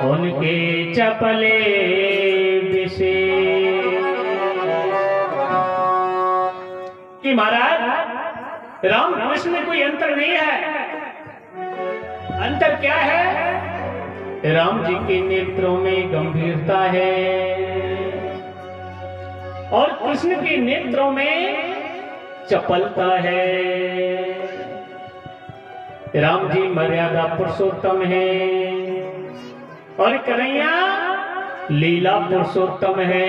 उनके चपले विषे कि महाराज राम कृष्ण में कोई अंतर नहीं है। अंतर क्या है? राम जी के नेत्रों में गंभीरता है और कृष्ण के नेत्रों में चपलता है। राम जी मर्यादा पुरुषोत्तम है और कन्हैया लीला पुरुषोत्तम है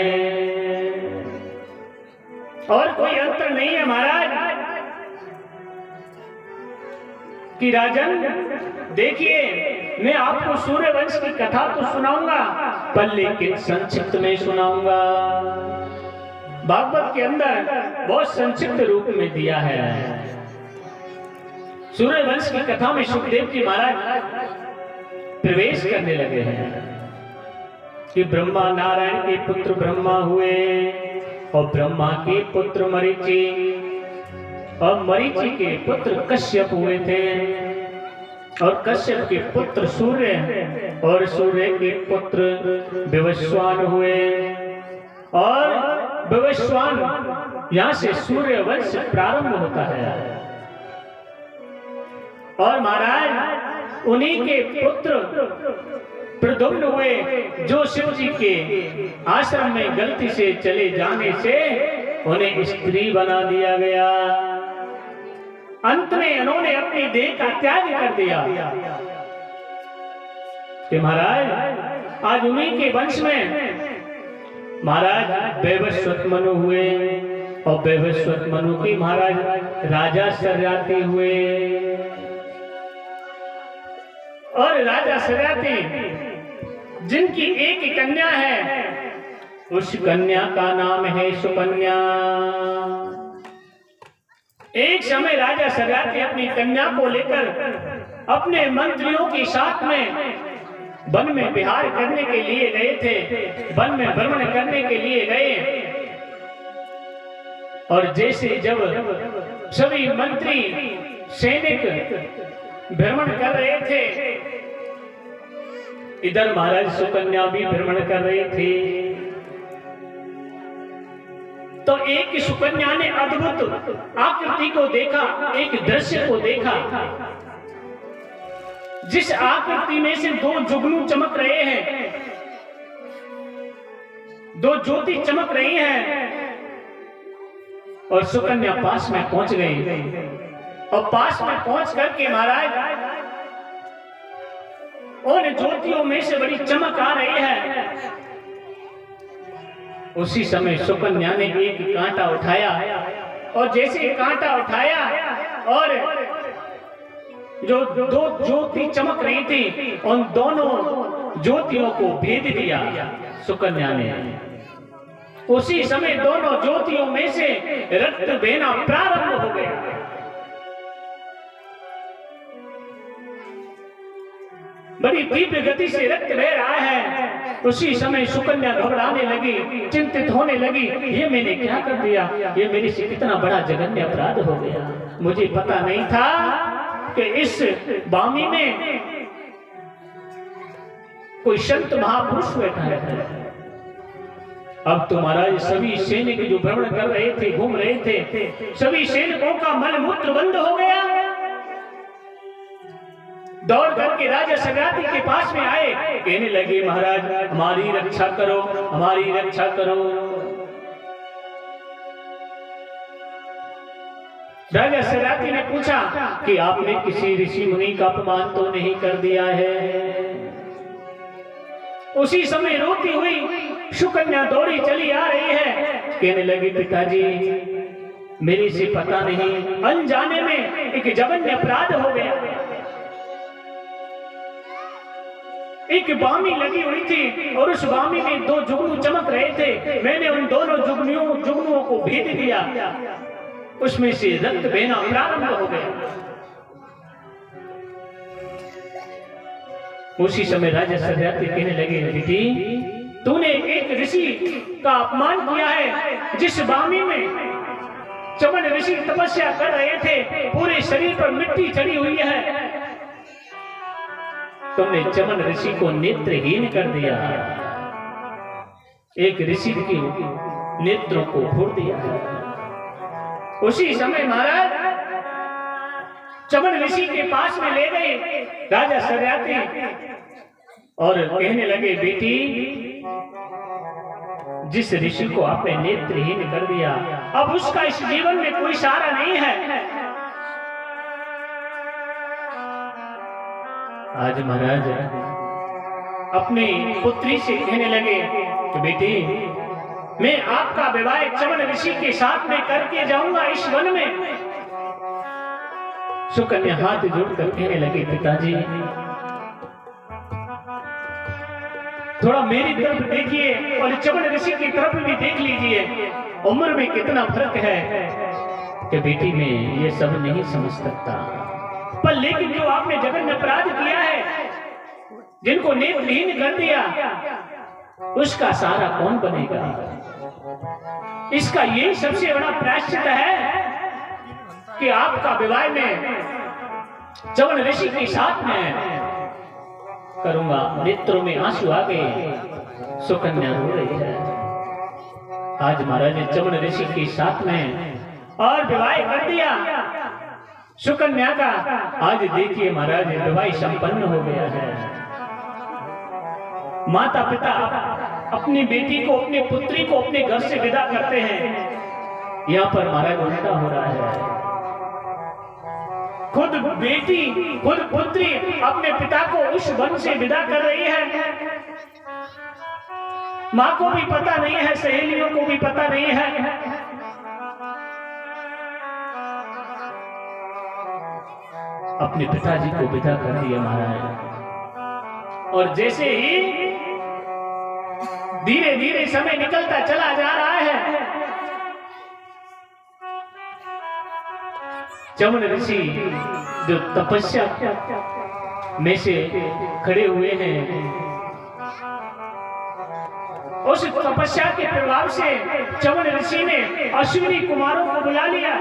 और कोई अंतर नहीं है महाराज। कि राजन देखिए, मैं आपको सूर्यवंश की कथा तो सुनाऊंगा पर लेकिन संक्षिप्त में सुनाऊंगा। भागवत के अंदर बहुत संक्षिप्त रूप में दिया है। सूर्यवंश की कथा में सुखदेव जी महाराज प्रवेश करने लगे हैं कि ब्रह्मा नारायण के पुत्र ब्रह्मा हुए और ब्रह्मा के पुत्र मरीचि और मरीचि के पुत्र कश्यप हुए थे और कश्यप के पुत्र सूर्य और सूर्य के पुत्र विवस्वान हुए और विवस्वान यहाँ से सूर्य वंश प्रारंभ होता है। और महाराज उन्हीं के पुत्र प्रद्युम्न हुए जो शिव जी के आश्रम में गलती से चले जाने से उन्हें स्त्री बना दिया गया। अंत में उन्होंने अपनी देह का त्याग कर दिया कि महाराज आज उन्हीं के वंश में महाराज वैवस्वत मनु हुए और वैवस्वत मनु की महाराज राजा शर्याती हुए और राजा शर्याती जिनकी एक कन्या है, उस कन्या का नाम है सुकन्या। एक समय राजा शर्याती अपनी कन्या को लेकर अपने मंत्रियों के साथ में वन में विहार करने के लिए गए थे, वन में भ्रमण करने के लिए गए। और जैसे जब सभी मंत्री सैनिक भ्रमण कर रहे थे, इधर महाराज सुकन्या भी भ्रमण कर रहे थे। तो एक सुकन्या ने अद्भुत आकृति को देखा, एक दृश्य को देखा जिस आकृति में से दो जुगनू चमक रहे हैं, दो ज्योति चमक रही हैं। और सुकन्या पास में पहुंच गई और पास में पहुंच करके महाराज और ज्योतियों में से बड़ी चमक आ रही है। उसी समय सुकन्या ने एक कांटा उठाया और जैसे कांटा उठाया और जो दो ज्योति चमक रही थी उन दोनों ज्योतियों को भेद दिया सुकन्या ने। उसी समय दोनों ज्योतियों में से रक्त बहना प्रारंभ हो गया। बड़ी तीव्र गति से रक्त बह रहा है। उसी समय सुकन्या घबराने लगी, चिंतित होने लगी, ये मैंने क्या कर दिया, ये मेरे से कितना बड़ा जघन्य अपराध हो गया। मुझे पता नहीं था कि इस बामी में कोई संत महापुरुष बैठा है। अब तो महाराज सभी सैनिक जो भ्रमण कर रहे थे, घूम रहे थे, सभी सैनिकों का मलमूत्र बंद हो गया। दौड़ करके राजा शर्याती के पास में आए, कहने लगे महाराज हमारी रक्षा करो, हमारी रक्षा करो। राजा शर्याती ने पूछा कि आपने किसी ऋषि मुनि का अपमान तो नहीं कर दिया है। उसी समय रोती हुई सुकन्या दौड़ी चली आ रही है, कहने लगी पिताजी मेरे से पता नहीं, अनजाने में एक जघन्य अपराध हो गया। एक बामी लगी हुई थी और उस बामी में दो जुगनू चमक रहे थे। मैंने उन दोनों जुगनुओं को भेद दिया, उसमें से रक्त बहना प्रारंभ हो गया। उसी समय राजा शर्याती कहने लगे बेटी तूने एक ऋषि का अपमान किया है। जिस बामी में चमन ऋषि तपस्या कर रहे थे, पूरे शरीर पर मिट्टी चढ़ी हुई है, तुमने चमन ऋषि को नेत्रहीन कर दिया, एक ऋषि के नेत्रों को फोड़ दिया। उसी समय महाराज चमन ऋषि के पास में ले गए राजा सत्यार्थी और कहने लगे, बेटी, जिस ऋषि को आपने नेत्रहीन कर दिया, अब उसका इस जीवन में कोई सहारा नहीं है। आज महाराज अपनी पुत्री से कहने लगे कि बेटी, मैं आपका विवाह चमन ऋषि के साथ में करके जाऊंगा इस वन में। सुकन्या हाथ जोड़कर कहने लगे, पिताजी थोड़ा मेरी तरफ देखिए और चमन ऋषि की तरफ भी देख लीजिए, उम्र में कितना फर्क है कि बेटी में ये सब नहीं समझ सकता। पर लेकिन जो आपने जगत में अपराध किया है, जिनको नेत्रहीन कर दिया, उसका सहारा कौन बनेगा? इसका यही सबसे बड़ा प्रायश्चित है कि आपका विवाह में चमन ऋषि के साथ में करूंगा। नेत्रों में आंसू आ गए, सुकन्या रो रही है। आज महाराज ने चमन ऋषि के साथ में और विवाह कर दिया सुकन्या का। आज देखिए महाराज विवाह संपन्न हो गया है। माता पिता अपनी बेटी को, अपनी पुत्री को अपने घर से विदा करते हैं। यहाँ पर महाराज उल्टा हो रहा है। खुद बेटी, खुद पुत्री अपने पिता को उस वन से विदा कर रही है। माँ को भी पता नहीं है, सहेलियों को भी पता नहीं है। अपने पिताजी को विदा कर दिया महाराज। और जैसे ही धीरे धीरे समय निकलता चला जा रहा है, चमन ऋषि जो तपस्या में से खड़े हुए हैं, उस तपस्या के प्रभाव से चमन ऋषि ने अश्विनी कुमारों को बुला लिया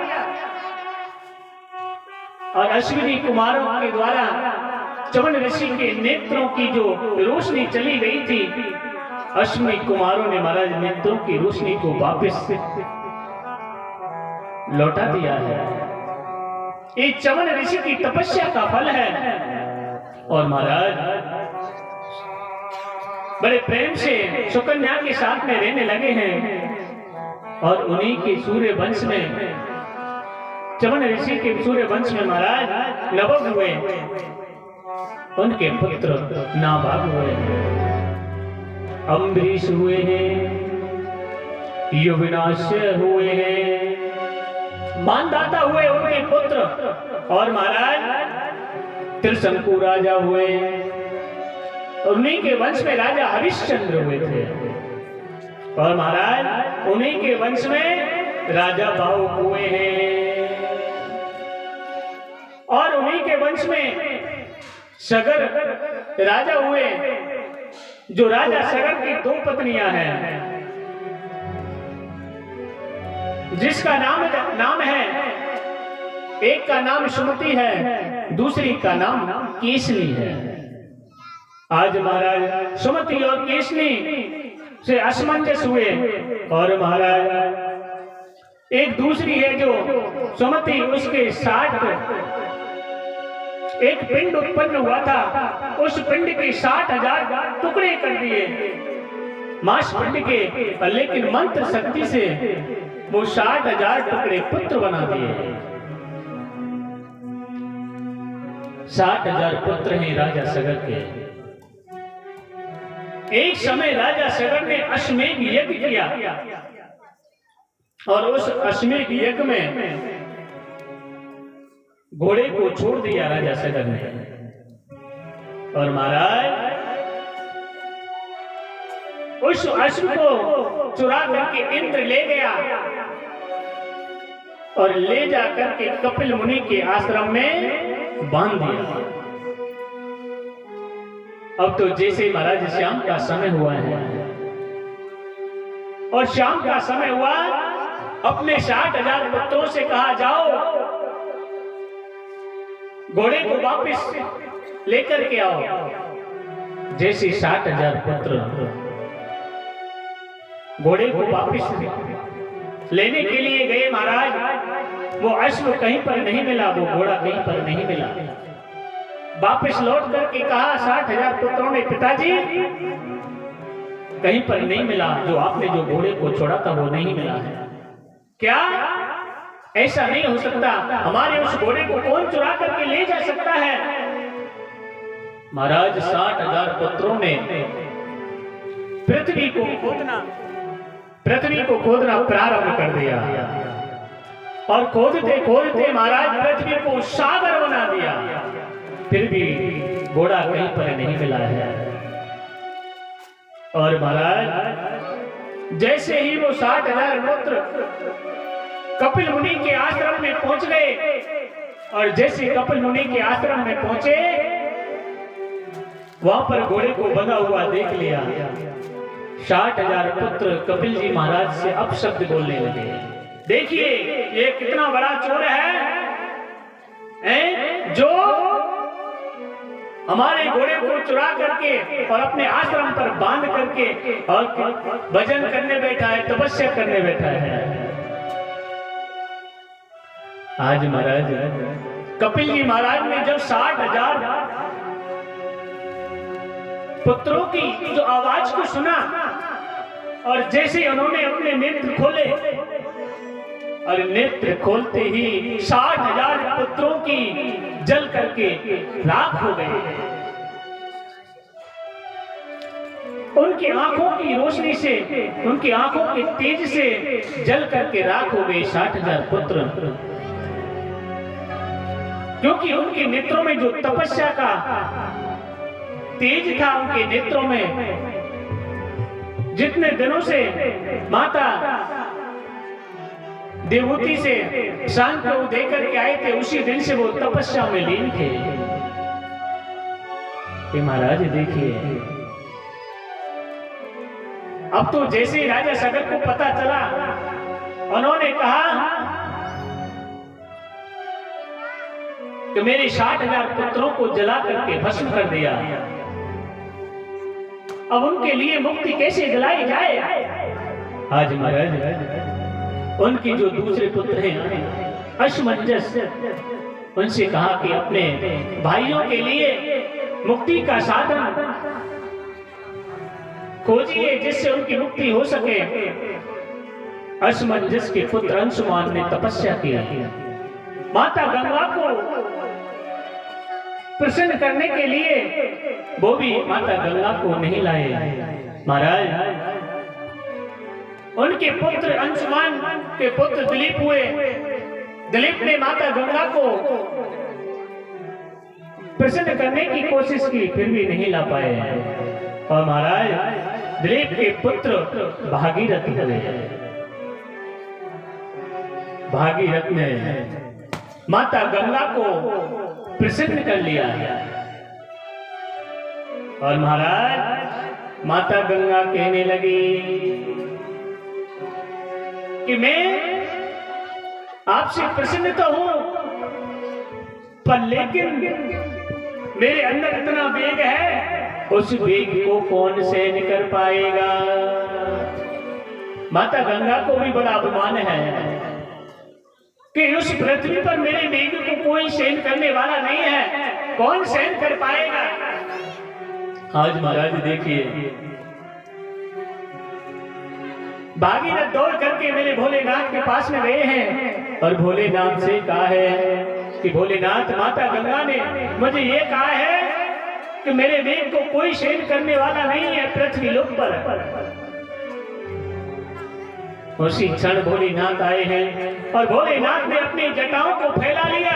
और अश्विनी कुमारों के द्वारा चमन ऋषि के नेत्रों की जो रोशनी चली गई थी, अश्विनी कुमारों ने महाराज नेत्रों की रोशनी को वापस लौटा दिया है। ये चमन ऋषि की तपस्या का फल है। और महाराज बड़े प्रेम से सुकन्या के साथ में रहने लगे हैं। और उन्हीं के सूर्य वंश में, चमन ऋषि के सूर्य वंश में महाराज नवक हुए, उनके पुत्र नाभाग हुए, अम्बरीश हुए हैं, युवनाश्य हुए हैं, मानदाता हुए उनके पुत्र। और महाराज त्रिशंकु राजा हुए, उन्हीं के वंश में राजा हरिश्चंद्र हुए थे। और महाराज उन्हीं के वंश में राजा बाहु हुए हैं। और उन्हीं के वंश में सगर राजा हुए, जो राजा सगर की 2 पत्नियां हैं, जिसका नाम है, एक का नाम सुमति है, दूसरी का नाम केसनी है। आज महाराज सुमति और केसनी से असमंजस हुए। और महाराज एक दूसरी है जो सुमति, उसके 60 एक पिंड उत्पन्न हुआ था, उस पिंड के 60,000 टुकड़े कर दिए मांस पिंड के, लेकिन मंत्र शक्ति से वो 60,000 टुकड़े पुत्र बना दिए। 60,000 पुत्र हैं राजा सगर के। एक समय राजा सगर ने अश्वमेध यज्ञ किया और उस अश्वमेध यज्ञ में घोड़े को छोड़ दिया राजा सगर ने। और महाराज उस अश्व को चुरा करके इंद्र ले गया और ले जा करके कपिल मुनि के आश्रम में बांध दिया। अब तो जैसे महाराज शाम का समय हुआ है और शाम का समय हुआ, अपने 60,000 पुत्रों से कहा, जाओ घोड़े को वापस लेकर के आओ। जैसे 60,000 पुत्र घोड़े को वापिस लेने के लिए गए महाराज, वो अश्व कहीं पर नहीं मिला, वो घोड़ा कहीं पर नहीं मिला। वापिस लौट करके कहा 60,000 पुत्रों ने, पिताजी कहीं पर नहीं मिला, जो आपने जो घोड़े को छोड़ा था वो नहीं मिला है। क्या ऐसा नहीं हो सकता? हमारे उस घोड़े को कौन चुरा करके ले जा सकता है? महाराज 60,000 पुत्रों ने पृथ्वी को खोदना प्रारंभ कर दिया और खोदते खोदते महाराज पृथ्वी को सागर बना दिया। फिर भी घोड़ा कहीं पर नहीं मिला है। और महाराज जैसे ही वो 60,000 पुत्र कपिल मुनि के आश्रम में पहुंच गए, और जैसे कपिल मुनि के आश्रम में पहुंचे, वहां पर घोड़े को बंधा हुआ देख लिया। 60,000 पुत्र कपिल जी महाराज से अपशब्द बोलने लगे। देखिए ये कितना बड़ा चोर है, जो हमारे घोड़े को चुरा करके और अपने आश्रम पर बांध करके और भजन करने बैठा है, तपस्या करने बैठा है। आज महाराज कपिल जी महाराज ने जब 60,000 पुत्रों की जो आवाज को सुना, और जैसे उन्होंने अपने नेत्र खोले, और नेत्र खोलते ही 60,000 पुत्रों की जल करके राख हो गए। उनकी आंखों की रोशनी से, उनकी आंखों के तेज से जल करके राख हो गए 60,000 पुत्र, क्योंकि उनके नेत्रों में जो तपस्या का तेज था, उनके नेत्रों में जितने दिनों से माता देवहूति से शांत को देकर के आए थे, उसी दिन से वो तपस्या में लीन थे। ये महाराज देखिए, अब तो जैसे ही राजा सगर को पता चला, उन्होंने कहा कि मेरे 60,000 पुत्रों को जला करके भस्म कर दिया, अब उनके लिए मुक्ति कैसे दिलाई जाए? आज महाराज उनके जो दूसरे पुत्र हैं अश्वमंजस, उनसे कहा कि अपने भाइयों के लिए मुक्ति का साधन खोजिए जिससे उनकी मुक्ति हो सके। अश्वमंजस के पुत्र अंशुमान ने तपस्या किया, माता गंगा को प्रसन्न करने के लिए, वो भी माता गंगा को नहीं लाए। महाराज उनके पुत्र अंशुमान के पुत्र दिलीप हुए। दिलीप ने माता गंगा को प्रसन्न करने की कोशिश की, फिर भी नहीं ला पाए। और महाराज दिलीप के पुत्र भागीरथ हुए। भागीरथ ने माता गंगा को प्रसन्न कर लिया। और महाराज माता गंगा कहने लगी कि मैं आपसे प्रसन्न तो हूं, पर लेकिन मेरे अंदर इतना वेग है, उस वेग को कौन सहन कर पाएगा? माता गंगा को भी बड़ा अभिमान है कि उस पृथ्वी पर मेरे वेग को कोई सहन करने वाला नहीं है, कौन सहन कर पाएगा? आज महाराज देखिए, भागीरथ दौड़ करके मेरे भोलेनाथ के पास में गए हैं और भोलेनाथ से कहा है कि भोलेनाथ, माता गंगा ने मुझे ये कहा है कि मेरे वेग को कोई सहन करने वाला नहीं है पृथ्वी लोक पर। उसी क्षण भोलेनाथ आए हैं और भोलेनाथ ने अपनी जटाओं को फैला लिया,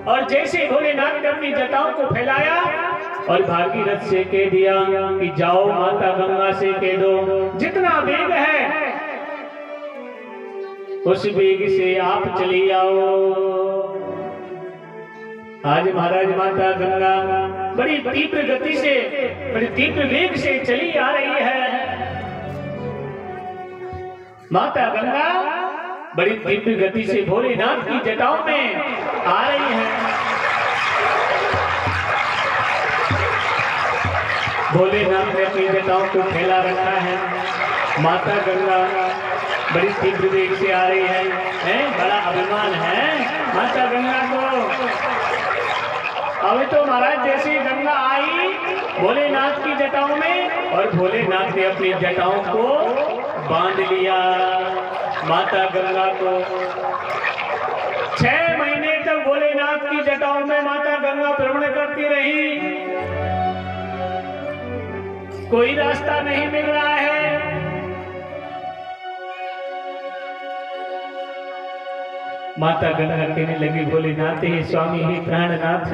और जैसे भोलेनाथ ने अपनी जटाओं को फैलाया और भागीरथ से कह दिया कि जाओ माता गंगा से कह दो जितना वेग है उस वेग से आप चली आओ। आज महाराज माता गंगा बड़ी तीव्र गति से, बड़ी तीव्र वेग से चली आ रही है। माता गंगा बड़ी तीव्र गति से भोलेनाथ की जटाओं में आ रही है। भोलेनाथ ने अपनी जटाओं को फैला रखा है। माता गंगा बड़ी तीव्र वेग से आ रही है, बड़ा अभिमान है माता गंगा को। अभी तो महाराज जैसे गंगा आई भोलेनाथ की जटाओं में और भोलेनाथ ने अपनी जटाओं को बांध लिया माता गंगा को। 6 महीने तक भोलेनाथ की जटाओं में माता गंगा भ्रमण करती रही, कोई रास्ता नहीं मिल रहा है। माता गंगा कहने लगी, भोलेनाथ हे स्वामी हे प्राणनाथ,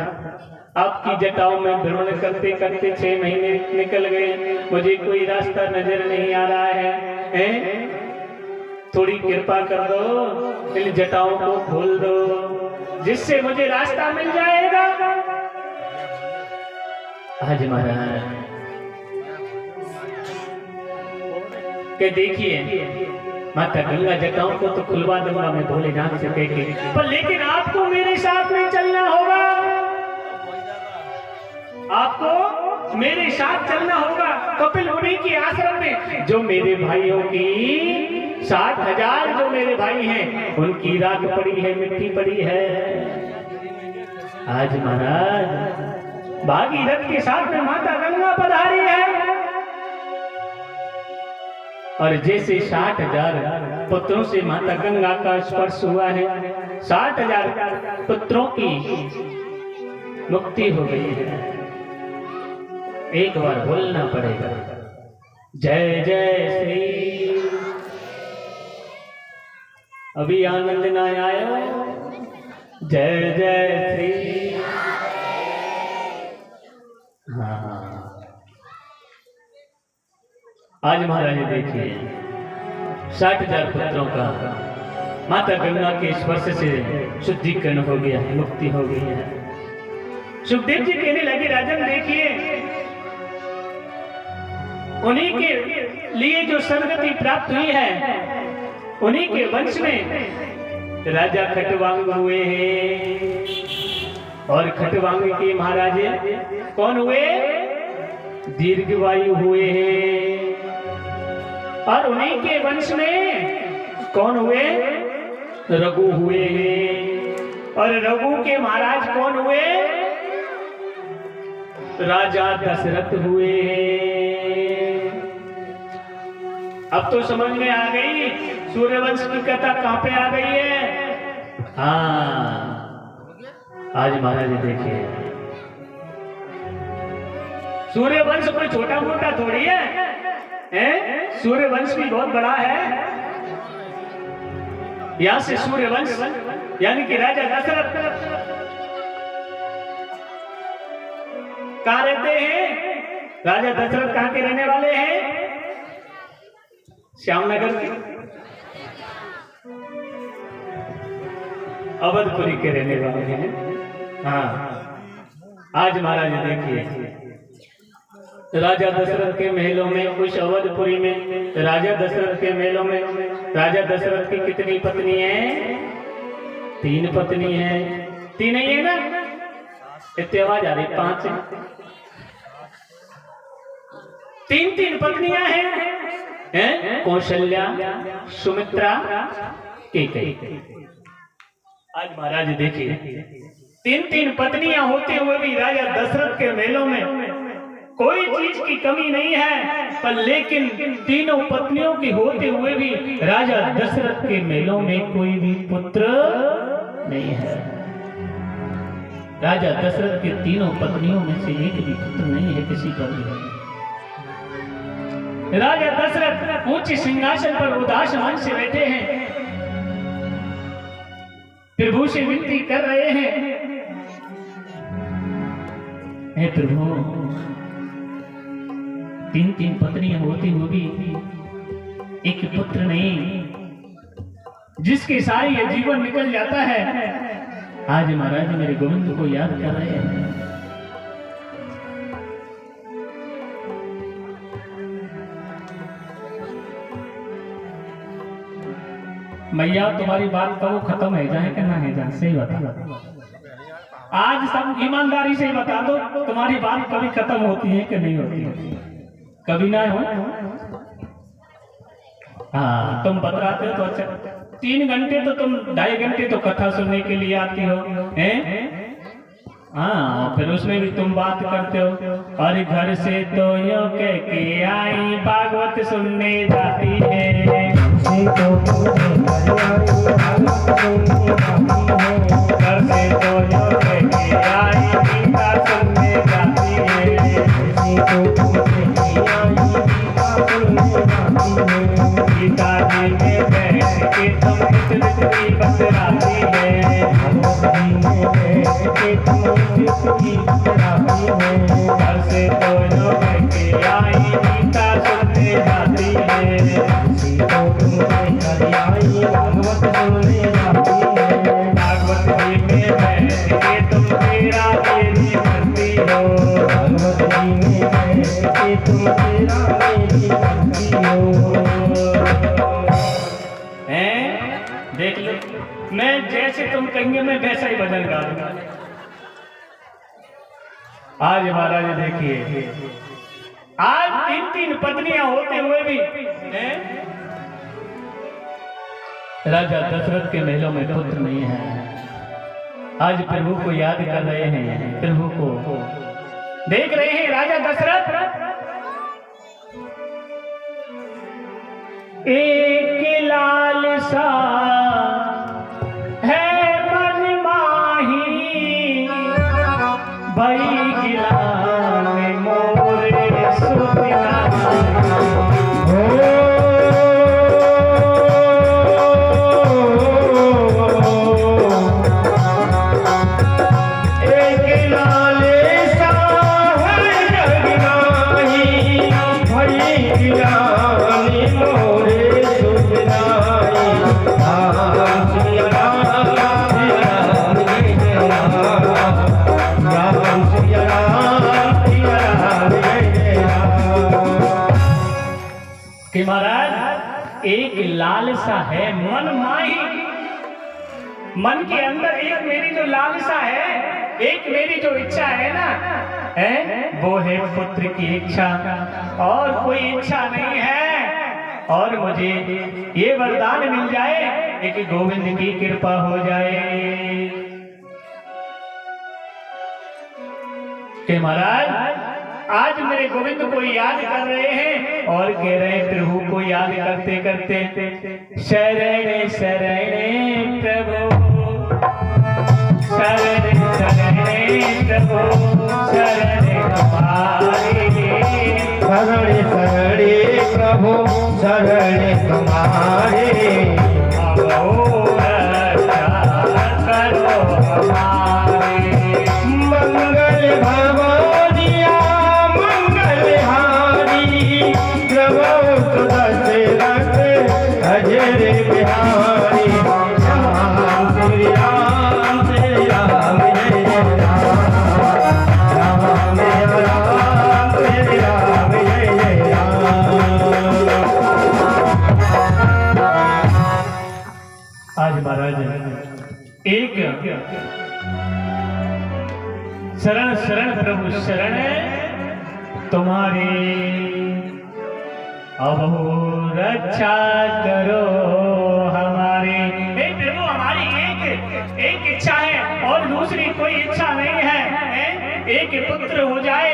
आपकी जटाओं में भ्रमण करते करते 6 महीने निकल गए, मुझे कोई रास्ता नजर नहीं आ रहा है? थोड़ी कृपा कर दो, इन जटाओं को खोल दो जिससे मुझे रास्ता मिल जाएगा। आज महाराज के देखिए माता गंगा जटाओं को तो खुलवा दूंगा मैं भोलेनाथ से कह के, पर लेकिन आपको मेरे साथ में चलना होगा, आपको मेरे साथ चलना होगा। कपिल मुनि के आश्रम में जो मेरे भाइयों की 60,000 जो मेरे भाई हैं उनकी राख पड़ी है, मिट्टी पड़ी है। आज महाराज भागीरथ के साथ में माता गंगा पधारी है और जैसे 60,000 पुत्रों से माता गंगा का स्पर्श हुआ है, 60,000 पुत्रों की मुक्ति हो गई है। एक बार बोलना पड़ेगा, जय जय श्री। अभी आनंद ना आया, जय जय श्री। हाँ, आज महाराज देखिए 60,000 पुत्रों का माता गंगा के स्पर्श से शुद्धिकरण हो गया है, मुक्ति हो गई है। सुखदेव जी कहने लगे, राजन देखिए उन्हीं के लिए जो सदगति प्राप्त हुई है, उन्हीं के वंश में राजा खटवांग हुए हैं। और खटवांग के महाराज कौन हुए? दीर्घवायु हुए हैं। और उन्हीं के वंश में कौन हुए? रघु हुए हैं। और रघु के महाराज कौन हुए? राजा दशरथ हुए हैं। अब तो समझ में आ गई सूर्यवंश की कथा कहां पे आ गई है। हाँ, आज महाराज देखिए सूर्यवंश कोई छोटा मोटा थोड़ी है, सूर्यवंश भी बहुत बड़ा है। यहां से सूर्यवंश यानी कि राजा दशरथ कहां रहते हैं? राजा दशरथ कहां के रहने वाले हैं? श्यामनगर के, अवधपुरी के रहने वाले हैं। हाँ, आज महाराज देखिए राजा दशरथ के महलों में, उस अवधपुरी में राजा दशरथ के महलों में राजा दशरथ की कितनी पत्नी है? 3 पत्नी है। 3 ही है ना? इतनी आवाज आ रही, 5 है। 3 पत्नियां हैं, कौशल्या, सुमित्रा, कैकेयी। आज महाराज देखिए 3 पत्नियां होते हुए भी राजा दशरथ के महलों में कोई चीज की कमी नहीं है, पर लेकिन 3 पत्नियों की होते हुए भी राजा दशरथ के महलों में कोई भी पुत्र नहीं है। राजा दशरथ के 3 पत्नियों में से एक भी पुत्र नहीं है किसी का भी। राजा दशरथ ऊंचे सिंहासन पर उदास मन से बैठे हैं, प्रभु से विनती कर रहे हैं, हे प्रभु 3 पत्नियां होती होगी एक पुत्र नहीं, जिसके सारे ये जीवन निकल जाता है। आज महाराज मेरे गोविंद को याद कर रहे हैं। मैया तुम्हारी बात कब खत्म है जाए कि ना है जाए? सही बता, आज सब ईमानदारी से बता दो तुम्हारी बात कभी खत्म होती है कि नहीं होती है? कभी ना हो। हाँ तुम बतराते हो तो अच्छा, 3 घंटे तो तुम 2.5 घंटे तो कथा सुनने के लिए आती हो हैं? हाँ फिर उसमें भी तुम बात करते हो, और घर से तो यो कह के आई भागवत सुनने जाती है। घर से तो यो कह के आई गीता सुनने जाती है। गीता जी में बैठ के तुम कितनी बतराती है। घर से तो यो कह के आई गीता सुनने जाती है। भागवत जी में बैठ के तुम तेरा मेरी करती हो। देख लो, मैं जैसे तुम कहेंगे मैं वैसा ही भजन गा दूंगा। आज महाराज देखिए, आज 3 पत्नियां होते हुए भी राजा दशरथ के महलों में पुत्र नहीं है। आज प्रभु को याद कर रहे हैं, प्रभु को देख रहे हैं। राजा दशरथ एक लाल सा है मन माही, भई गिलान मोरे सुना। महाराज एक लालसा है मन माही, मन के अंदर एक मेरी जो लालसा है, एक मेरी जो इच्छा है ना, वो है पुत्र की इच्छा, और कोई इच्छा नहीं है। और मुझे ये वरदान मिल जाए कि गोविंद की कृपा हो जाए कि महाराज आज मेरे गोविंद को याद कर रहे हैं और कह रहे हैं प्रभु को याद करते करते शरण शरण प्रभु, शरण शरण प्रभु, शरण तुम्हारे, शरण शरण प्रभु, शरण तुम्हारे। अब रक्षा करो हमारे। मंगल भवानिया अजर बिहारी, राम श्री राम श्री राम जय राम, राम राम श्री राम जय राम। आज महाराज एक शरण शरण प्रभु शरण तुम्हारे, अब रक्षा करो हमारे। प्रभु हमारी एक इच्छा है और दूसरी कोई इच्छा नहीं है, एक पुत्र हो जाए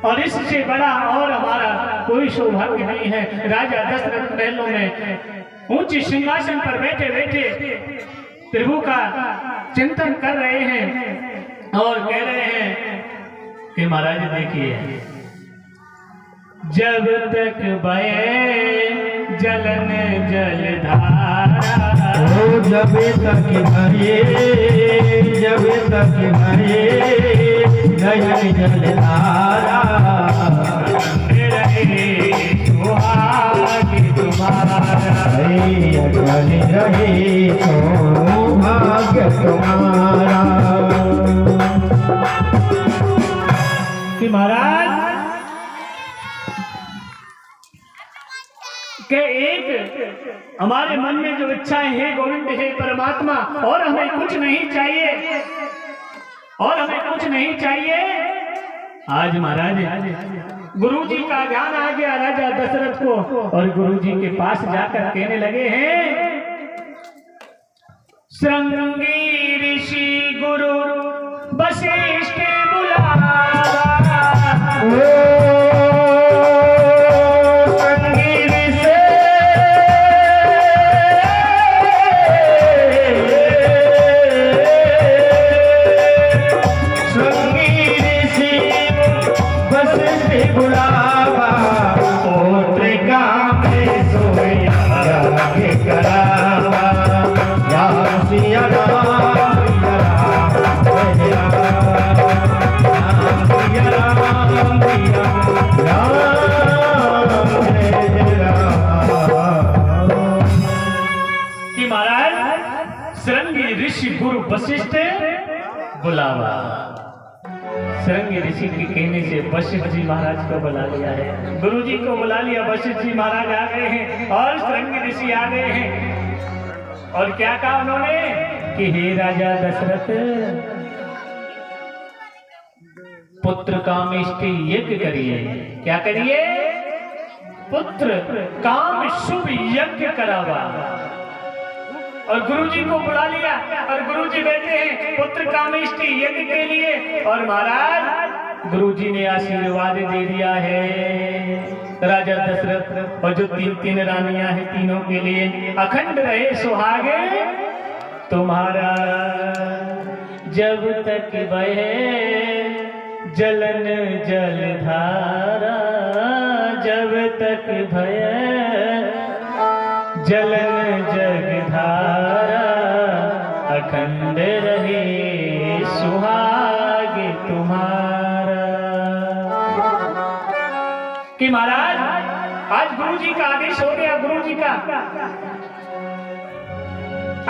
और इससे बड़ा और हमारा कोई सौभाग्य नहीं है। राजा दशरथ महलों में ऊंचे सिंहासन पर बैठे बैठे प्रभु का चिंतन कर रहे हैं और कह रहे हैं कि महाराज देखिए, जब तक बहे जलन जलधारा, जब तक भरे, जब तक भरे नयन जलधारा, रहे सुहाग तुम्हारा, रहे सौभाग्य तुम्हारा। महाराज के एक हमारे मन में जो इच्छाएं हैं गोविंद है परमात्मा, और हमें कुछ नहीं चाहिए, और हमें कुछ नहीं चाहिए आज महाराज गुरु जी का ध्यान आ गया राजा दशरथ को, और गुरु जी के पास जाकर कहने लगे हैं, श्रृंगी ऋषि गुरु वशिष्ठ बुलावा, वशिष्ठ बुलावा। श्रृंगी ऋषि के कहने से वशिष्ठ जी महाराज को बुला लिया है, गुरु जी को बुला लिया। वशिष्ठ जी महाराज आ गए हैं और श्रृंगी ऋषि आ गए हैं, और क्या कहा उन्होंने कि हे राजा दशरथ, पुत्र कामेष्टि यज्ञ करिए। क्या करिए? पुत्र काम शुभ यज्ञ करावा। और गुरुजी को बुला लिया, और गुरुजी बैठे हैं पुत्र कामेष्टि यज्ञ के लिए, और महाराज गुरुजी ने आशीर्वाद दे दिया है राजा दशरथ, और जो 3 रानियां हैं तीनों के लिए अखंड रहे सुहागे तुम्हारा, जब तक बहे जलन जलधारा, जब तक भय जलन जगधारा, अखंड रहे सुहाग तुम्हारा। कि महाराज आज गुरु जी का आदेश हो गया, गुरु जी का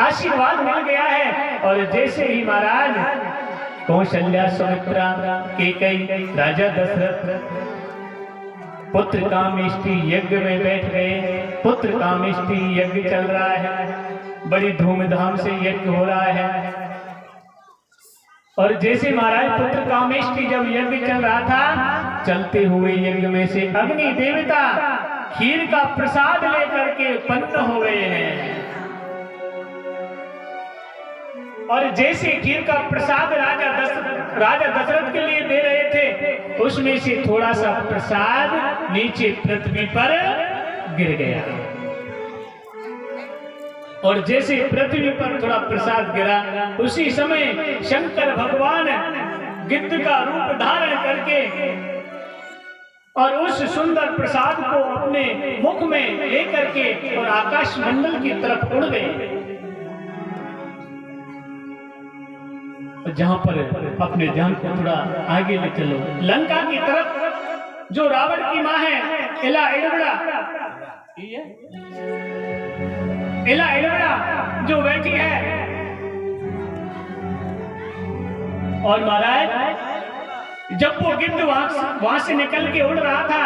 आशीर्वाद मिल गया है। और जैसे ही महाराज कौशल्या, सुमित्रा, कैकेयी, राजा दशरथ पुत्र कामेष्टि यज्ञ में बैठ गए। पुत्र कामेष्टि यज्ञ चल रहा है, बड़ी धूमधाम से यज्ञ हो रहा है। और जैसे महाराज पुत्र कामेष्टि जब यज्ञ चल रहा था, चलते हुए यज्ञ में से अग्नि देवता खीर का प्रसाद लेकर के उत्पन्न हो गए हैं। और जैसे खीर का प्रसाद राजा दशरथ के लिए दे रहे थे, उसमें से थोड़ा सा प्रसाद नीचे पृथ्वी पर गिर गया। और जैसे पृथ्वी पर थोड़ा प्रसाद गिरा, उसी समय शंकर भगवान गिद्ध का रूप धारण करके और उस सुंदर प्रसाद को अपने मुख में लेकर के और आकाश मंडल की तरफ उड़ गए। जहां पर अपने ध्यान को थोड़ा आगे ले चलो, लंका की तरफ जो रावण की मां है इला इड़बड़ा जो बैठी है, और महाराज जब वो गिद्ध वहां से निकल के उड़ रहा था,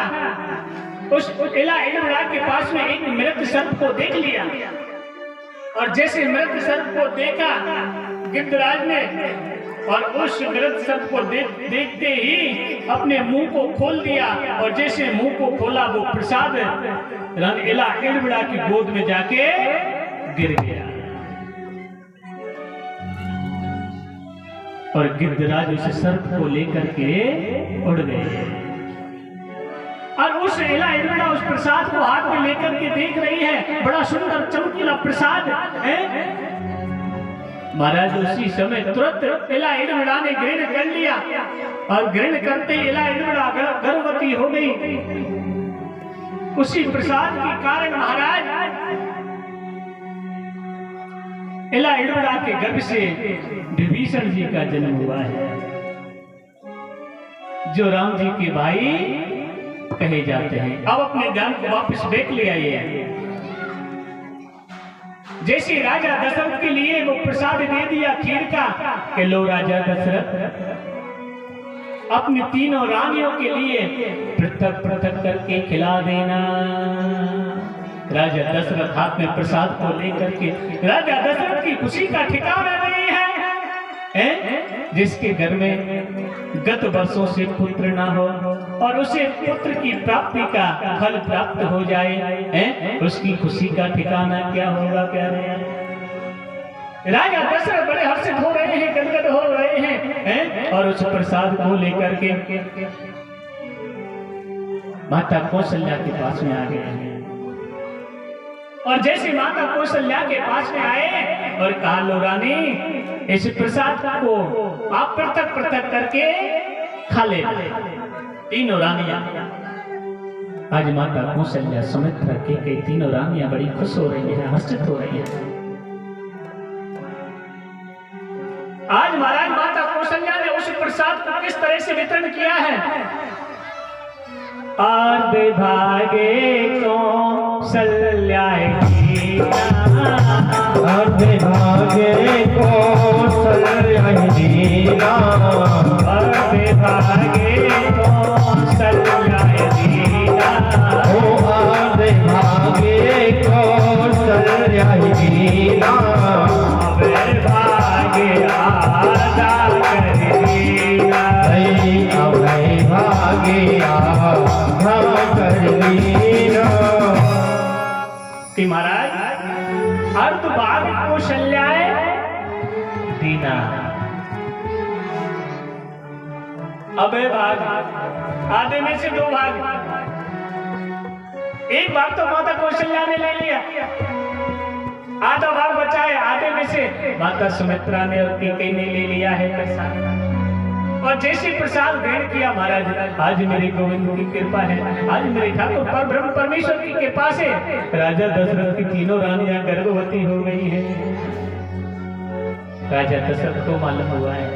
उस इला इड़बड़ा के पास में एक मृत सर्प को देख लिया। और जैसे मृत सर्प को देखा गिद्धराज ने, और उस मृत सर्प को देखते ही अपने मुंह को खोल दिया, और जैसे मुंह को खोला वो प्रसाद इला इड़बड़ा की गोद में जाके गिर गया। और गिद्धराज उस सर्प को लेकर के उड़ गए। और उस इला इड़बड़ा उस प्रसाद को हाथ में लेकर के देख रही है, बड़ा सुंदर चमकीला प्रसाद है। महाराज उसी समय तुरंत इला इड़बड़ा ने ग्रहण कर लिया, और ग्रहण करते इला इड़बड़ा गर्भवती हो गई। उसी प्रसाद के कारण महाराज इला इड़बड़ा के गर्भ से विभीषण जी का जन्म हुआ है, जो राम जी के भाई कहे जाते हैं। अब अपने ध्यान को वापस देख लिया। ये जैसे राजा दशरथ के लिए वो प्रसाद दे दिया खीर का, कि लो राजा दशरथ अपनी 3 रानियों के लिए पृथक पृथक करके खिला देना। राजा दशरथ हाथ में प्रसाद को लेकर के, राजा दशरथ की खुशी का ठिकाना नहीं है। जिसके घर में गत वर्षों से पुत्र ना हो और उसे पुत्र की प्राप्ति का फल प्राप्त हो जाए, हैं? उसकी खुशी का ठिकाना क्या होगा, क्या नहीं? राजा दशरथ बड़े हर्षित हो रहे हैं, गदगद हो रहे हैं? और उस प्रसाद को लेकर के माता कौशल्या के पास में आ गए हैं। और जैसे माता कौशल्या के पास में आए और कहा, लो रानी, इस प्रसाद को आप पृथक पृथक करके खा ले। तीनों रानियां, आज माता कौशल्या समेत के तीनों रानियां बड़ी खुश हो रही हैं, हर्षित हो रही हैं। आज महाराज माता कौशल्या ने उस प्रसाद को किस तरह से वितरण किया है। आर्द भागे कौशल्याय दीना, अर्ध भागे कौशल्याय दीना, अर्ध भागे कौशल्याय दीना, ओ अर्ध भागे कौशल्याय दीना, अभय भागे आधा कर दीना, अभय भागे आधा कर दीना। कि महाराज अर्ध भाग कौशल्याय दीना, अभय भाग आधे में से 2 भाग, एक भाग तो माता कौशल्या ने ले लिया, आधा भाग बचा है, आधे में से माता सुमित्रा ने और कैकेयी ने ले लिया है प्रसाद। और जैसे प्रसाद ग्रहण किया महाराज, आज मेरे गोविंद की कृपा है, आज मेरे ठाकुर पर ब्रह्म परमेश्वर की कृपा से राजा दशरथ की तीनों रानियां गर्भवती हो गई हैं। राजा दशरथ को मालूम हुआ है।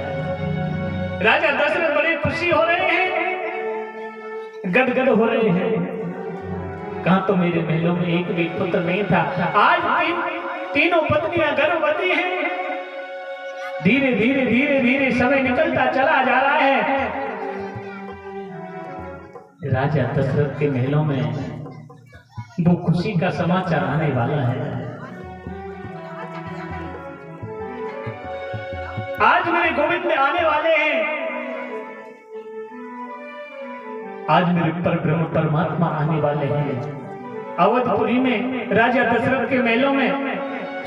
राजा दशरथ बड़े खुशी हो रहे हैं, गदगद हो रहे हैं। कहा तो मेरे महलों में एक भी पुत्र नहीं था, आज तीनों पत्नियां गर्भवती हैं। धीरे धीरे धीरे धीरे समय निकलता चला जा रहा है। राजा दशरथ के महलों में वो खुशी का समाचार आने वाला है। आज मेरे गोविंद में आने वाले हैं, आज मेरे पर ब्रह्म परमात्मा आने वाले हैं। अवधपुरी में राजा दशरथ के महलों में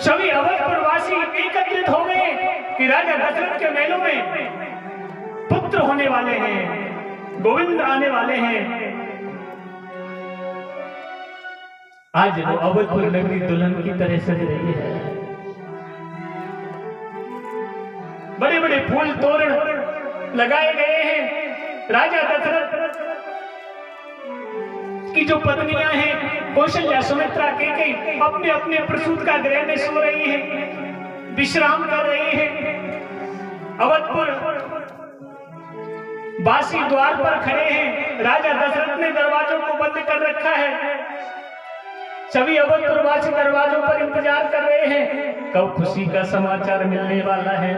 सभी अवधपुरवासी एकत्रित हो गए कि राजा दशरथ के महलों में पुत्र होने वाले हैं, गोविंद आने वाले हैं। आज वो अवधपुर नगरी दुल्हन की तरह सज रही है। बड़े बड़े फूल तोरण लगाए गए हैं। राजा दशरथ की जो पत्नियां हैं, कौशल्या, सुमित्रा, कैकेयी, अपने अपने प्रसूत का गृह में सो रही हैं, विश्राम कर रही हैं। अवधपुर वासी द्वार पर खड़े हैं। राजा दशरथ ने दरवाजों को बंद कर रखा है। सभी अवधपुरवासी दरवाजों पर इंतजार कर रहे हैं, कब खुशी का समाचार मिलने वाला है।